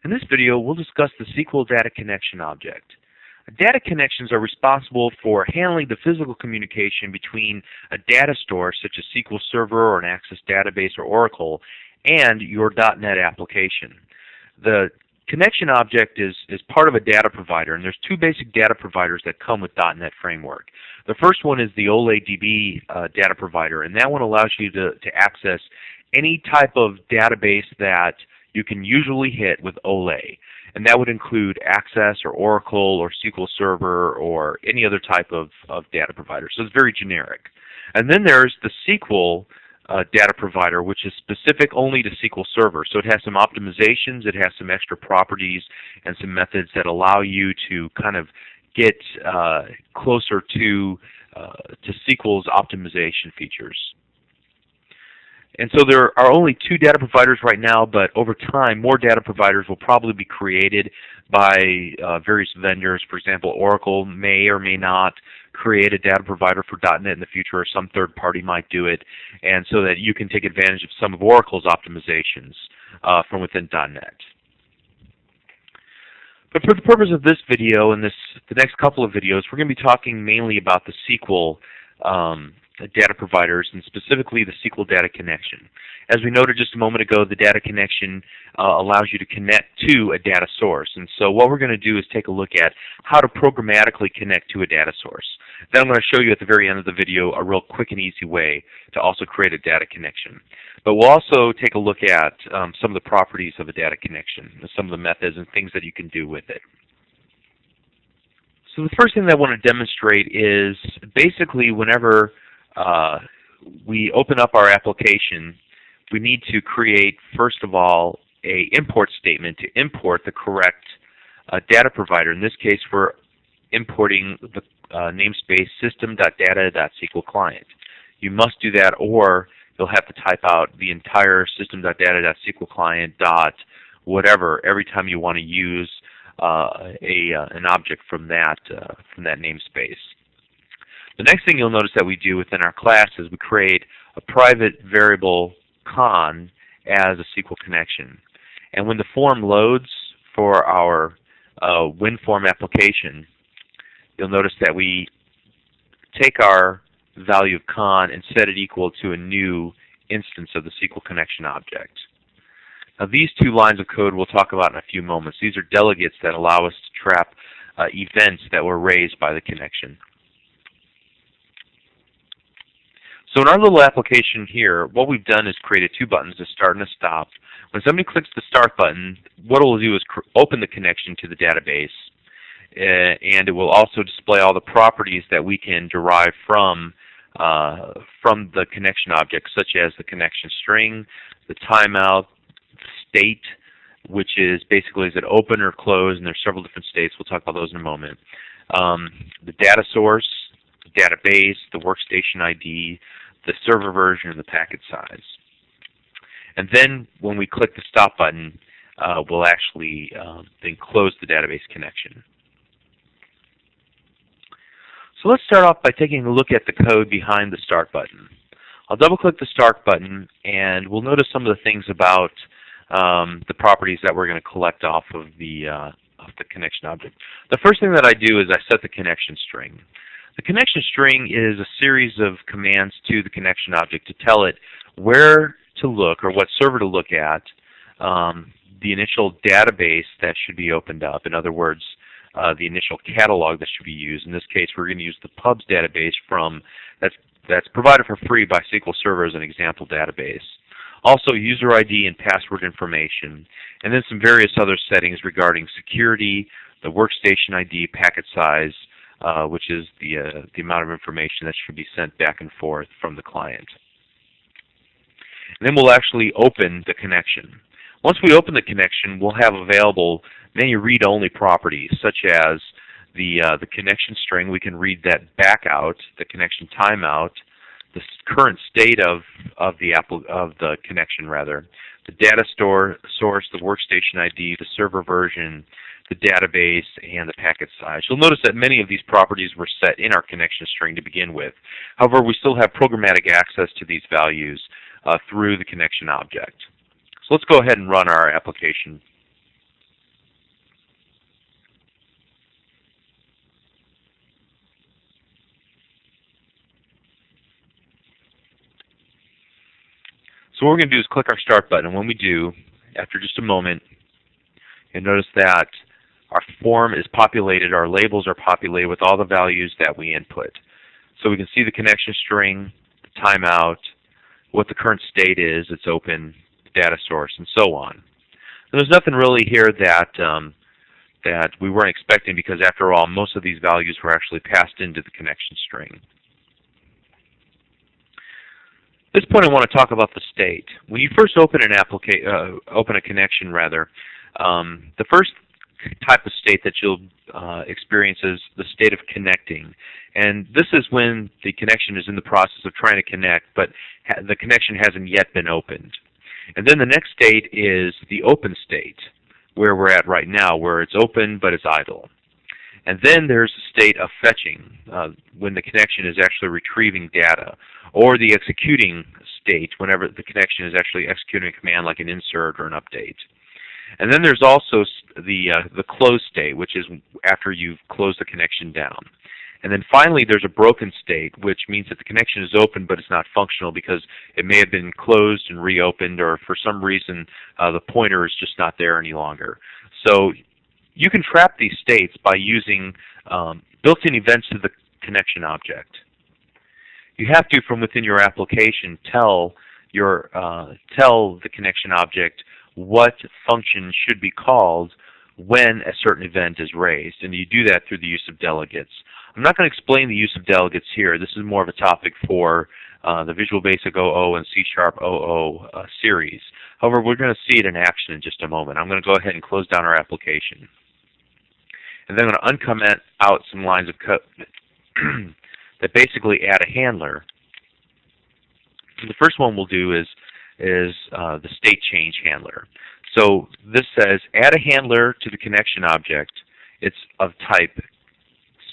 In this video, we'll discuss the SQL Data Connection object. Data connections are responsible for handling the physical communication between a data store, such as SQL Server or an Access Database or Oracle, and your .NET application. The connection object is part of a data provider, and there's two basic data providers that come with .NET Framework. The first one is the OLEDB data provider, and that one allows you to access any type of database that you can usually hit with OLE. And that would include Access or Oracle or SQL Server or any other type of data provider. So it's very generic. And then there's the SQL data provider, which is specific only to SQL Server. So it has some optimizations, it has some extra properties and some methods that allow you to kind of get closer to SQL's optimization features. And so there are only two data providers right now, but over time more data providers will probably be created by various vendors. For example, Oracle may or may not create a data provider for .NET in the future, or some third party might do it, and so that you can take advantage of some of Oracle's optimizations from within .NET. But for the purpose of this video and the next couple of videos, we're going to be talking mainly about the SQL data providers, and specifically the SQL Data Connection. As we noted just a moment ago, the data connection allows you to connect to a data source. And so what we're going to do is take a look at how to programmatically connect to a data source. Then I'm going to show you at the very end of the video a real quick and easy way to also create a data connection. But we'll also take a look at some of the properties of a data connection, some of the methods and things that you can do with it. So the first thing that I want to demonstrate is basically whenever we open up our application, we need to create, first of all, an import statement to import the correct data provider. In this case, we're importing the namespace system.data.SQL client. You must do that, or you'll have to type out the entire system.data.SQL client dot whatever every time you want to use an object from that namespace. The next thing you'll notice that we do within our class is we create a private variable con as a SQL connection. And when the form loads for our WinForm application, you'll notice that we take our value of con and set it equal to a new instance of the SQL connection object. Now these two lines of code we'll talk about in a few moments. These are delegates that allow us to trap events that were raised by the connection. So in our little application here, what we've done is created two buttons, a start and a stop. When somebody clicks the start button, what it will do is open the connection to the database, and it will also display all the properties that we can derive from the connection object, such as the connection string, the timeout, the state, which is basically is it open or closed, and there's several different states. We'll talk about those in a moment. The data source, the database, the workstation ID, the server version, and the packet size. And then when we click the stop button, we'll actually then close the database connection. So let's start off by taking a look at the code behind the start button. I'll double click the start button, and we'll notice some of the things about the properties that we're going to collect off of the connection object. The first thing that I do is I set the connection string. The connection string is a series of commands to the connection object to tell it where to look, or what server to look at, the initial database that should be opened up. In other words, the initial catalog that should be used. In this case, we're going to use the pubs database that's provided for free by SQL Server as an example database. Also, user ID and password information, and then some various other settings regarding security, the workstation ID, packet size, which is the amount of information that should be sent back and forth from the client. And then we'll actually open the connection. Once we open the connection, we'll have available many read-only properties, such as the connection string. We can read that back out, the connection timeout, the current state of the connection rather, the data source, the workstation ID, the server version, the database, and the packet size. You'll notice that many of these properties were set in our connection string to begin with. However, we still have programmatic access to these values through the connection object. So let's go ahead and run our application. So what we're going to do is click our Start button, and when we do, after just a moment, you'll notice that our form is populated, our labels are populated with all the values that we input. So we can see the connection string, the timeout, what the current state is, it's open, the data source, and so on. And there's nothing really here that that we weren't expecting, because after all, most of these values were actually passed into the connection string. At this point, I want to talk about the state. When you first open an open a connection, the first type of state that you'll experience is the state of connecting. And this is when the connection is in the process of trying to connect, but the connection hasn't yet been opened. And then the next state is the open state, where we're at right now, where it's open but it's idle. And then there's the state of fetching, when the connection is actually retrieving data, or the executing state, whenever the connection is actually executing a command like an insert or an update. And then there's also the closed state, which is after you've closed the connection down. And then finally there's a broken state, which means that the connection is open but it's not functional because it may have been closed and reopened, or for some reason the pointer is just not there any longer. So you can trap these states by using built-in events to the connection object. You have to, from within your application, tell the connection object what function should be called when a certain event is raised, and you do that through the use of delegates. I'm not going to explain the use of delegates here. This is more of a topic for the Visual Basic 00 and C# 00 series. However, we're going to see it in action in just a moment. I'm going to go ahead and close down our application. And then I'm going to uncomment out some lines of code that basically add a handler. The first one we'll do is the state change handler. So this says add a handler to the connection object. It's of type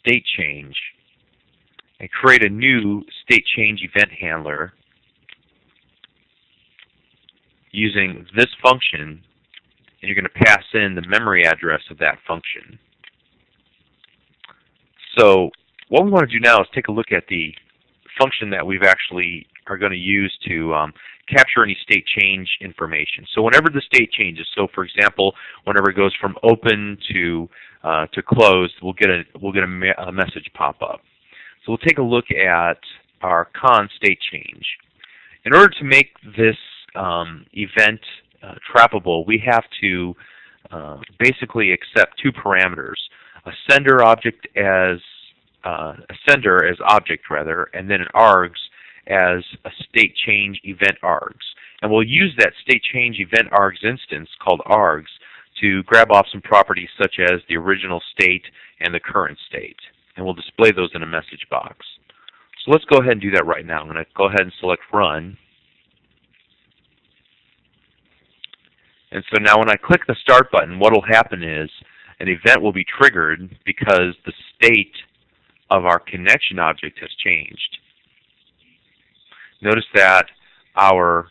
state change, and create a new state change event handler using this function, and you're going to pass in the memory address of that function. So what we want to do now is take a look at the function that we've actually are going to use to capture any state change information. So whenever the state changes, so for example, whenever it goes from open to closed, we'll get a message pop up. So we'll take a look at our con state change. In order to make this event trappable, we have to basically accept two parameters: a sender object as object, and then an args as a state change event args. And we'll use that state change event args instance called args to grab off some properties such as the original state and the current state. And we'll display those in a message box. So let's go ahead and do that right now. I'm going to go ahead and select Run. And so now when I click the Start button, what will happen is an event will be triggered because the state of our connection object has changed. Notice that our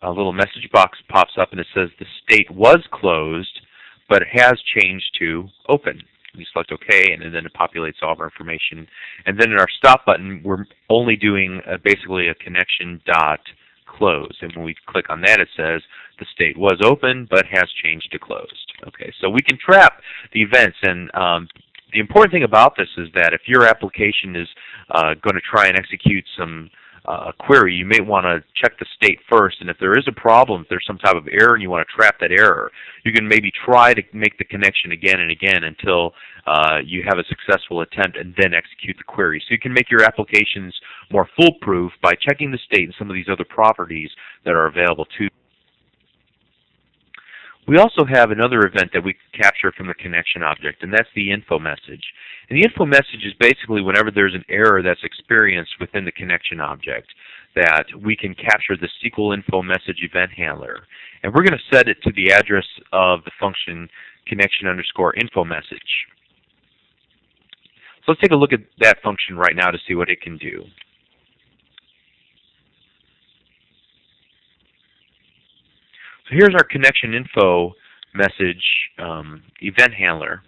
little message box pops up and it says the state was closed, but it has changed to open. We select OK, and then it populates all of our information. And then in our Stop button, we're only doing basically a connection dot close. And when we click on that, it says the state was open, but has changed to closed. Okay, so we can trap the events, and the important thing about this is that if your application is going to try and execute some query, you may want to check the state first, and if there is a problem, if there's some type of error and you want to trap that error, you can maybe try to make the connection again and again until you have a successful attempt and then execute the query. So you can make your applications more foolproof by checking the state and some of these other properties that are available to you. We also have another event that we can capture from the connection object, and that's the info message. And the info message is basically whenever there's an error that's experienced within the connection object, that we can capture the SQL info message event handler. And we're going to set it to the address of the function connection_info message. So let's take a look at that function right now to see what it can do. So here's our connection info message event handler.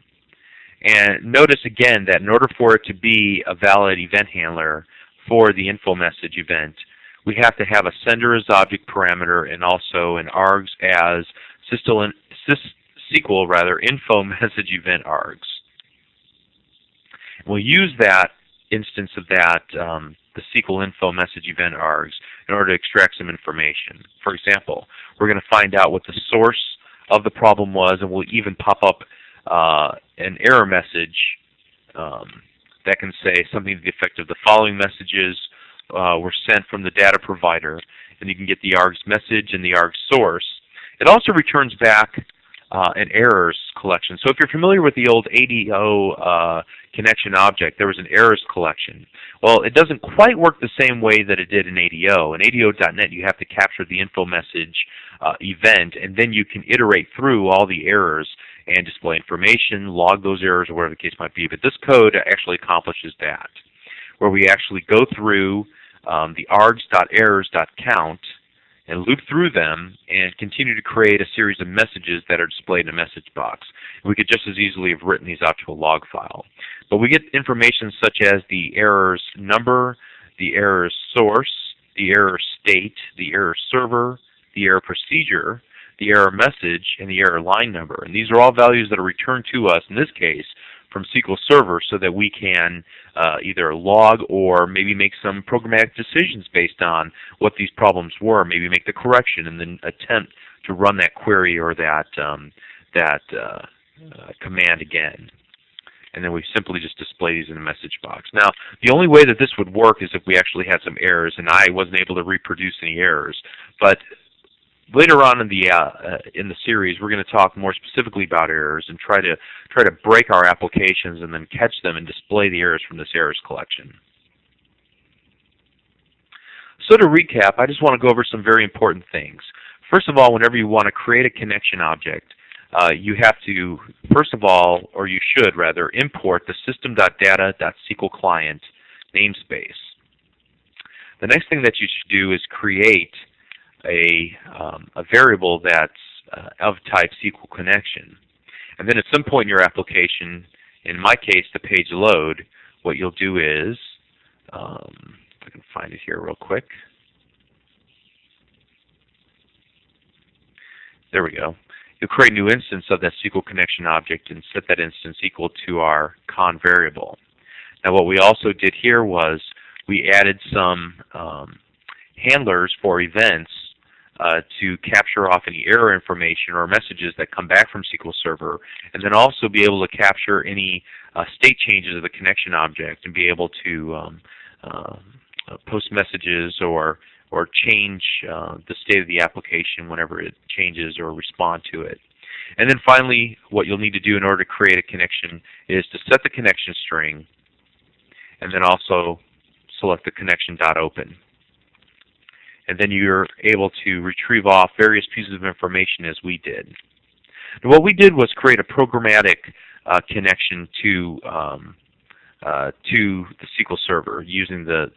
And notice again that in order for it to be a valid event handler for the info message event, we have to have a sender as object parameter and also an args as SQL info message event args. We'll use that instance of that, the SQL info message event args, in order to extract some information. For example, we're going to find out what the source of the problem was, and we'll even pop up an error message that can say something to the effect of the following messages were sent from the data provider, and you can get the args message and the args source. It also returns back an errors collection. So if you're familiar with the old ADO connection object, there was an errors collection. Well, it doesn't quite work the same way that it did in ADO. In ADO.NET, you have to capture the info message event, and then you can iterate through all the errors and display information, log those errors, or whatever the case might be. But this code actually accomplishes that, where we actually go through the args.errors.count and loop through them and continue to create a series of messages that are displayed in a message box. We could just as easily have written these out to a log file. But we get information such as the error's number, the error's source, the error state, the error server, the error procedure, the error message, and the error line number. And these are all values that are returned to us, in this case, from SQL Server, so that we can either log or maybe make some programmatic decisions based on what these problems were, maybe make the correction and then attempt to run that query or that command again. And then we simply just display these in a message box. Now, the only way that this would work is if we actually had some errors, and I wasn't able to reproduce any errors. But later on in the series, we're going to talk more specifically about errors and try to break our applications and then catch them and display the errors from this errors collection. So to recap, I just want to go over some very important things. First of all, whenever you want to create a connection object, you have to, first of all, or you should rather, import the system.data.sql client namespace. The next thing that you should do is create a variable that's of type SQL connection. And then at some point in your application, in my case, the page load, what you'll do is, if I can find it here real quick. There we go. You'll create a new instance of that SQL connection object and set that instance equal to our con variable. Now what we also did here was we added some handlers for events to capture off any error information or messages that come back from SQL Server, and then also be able to capture any state changes of the connection object and be able to post messages or change the state of the application whenever it changes or respond to it. And then finally, what you'll need to do in order to create a connection is to set the connection string and then also select the connection.open. And then you're able to retrieve off various pieces of information as we did. Now, what we did was create a programmatic connection to the SQL Server using the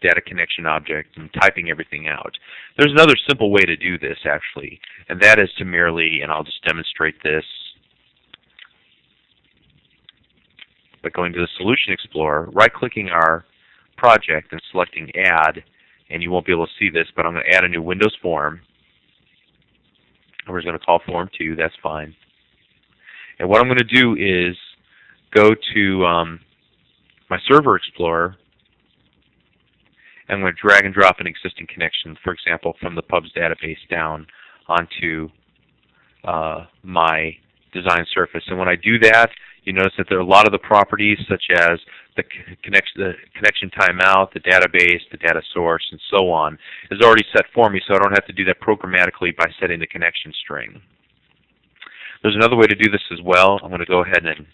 data connection object and typing everything out. There's another simple way to do this, actually, and that is to merely, and I'll just demonstrate this by going to the Solution Explorer, right-clicking our project and selecting Add, and you won't be able to see this, but I'm going to add a new Windows form. We're just going to call Form 2, that's fine. And what I'm going to do is go to my Server Explorer, and I'm going to drag and drop an existing connection, for example, from the Pubs database down onto my design surface. And when I do that, you notice that there are a lot of the properties, such as the connection timeout, the database, the data source, and so on, is already set for me, so I don't have to do that programmatically by setting the connection string. There's another way to do this as well. I'm going to go ahead and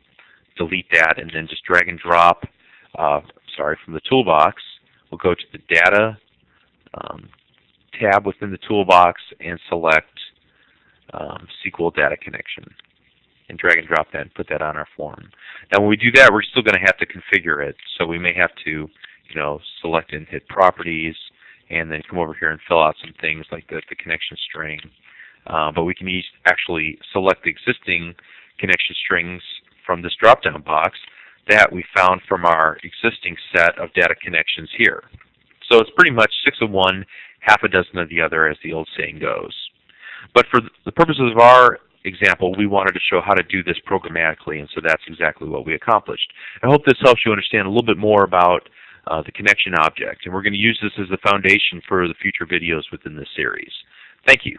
delete that, and then just drag and drop. From the toolbox, we'll go to the Data tab within the toolbox and select SQL Data Connection, and drag and drop that and put that on our form. Now when we do that, we're still going to have to configure it, so we may have to select and hit Properties, and then come over here and fill out some things like the connection string. But we can actually select the existing connection strings from this drop-down box that we found from our existing set of data connections here. So it's pretty much 6 of one, half a dozen of the other, as the old saying goes. But for the purposes of our example, we wanted to show how to do this programmatically, and so that's exactly what we accomplished. I hope this helps you understand a little bit more about the connection object, and we're going to use this as the foundation for the future videos within this series. Thank you.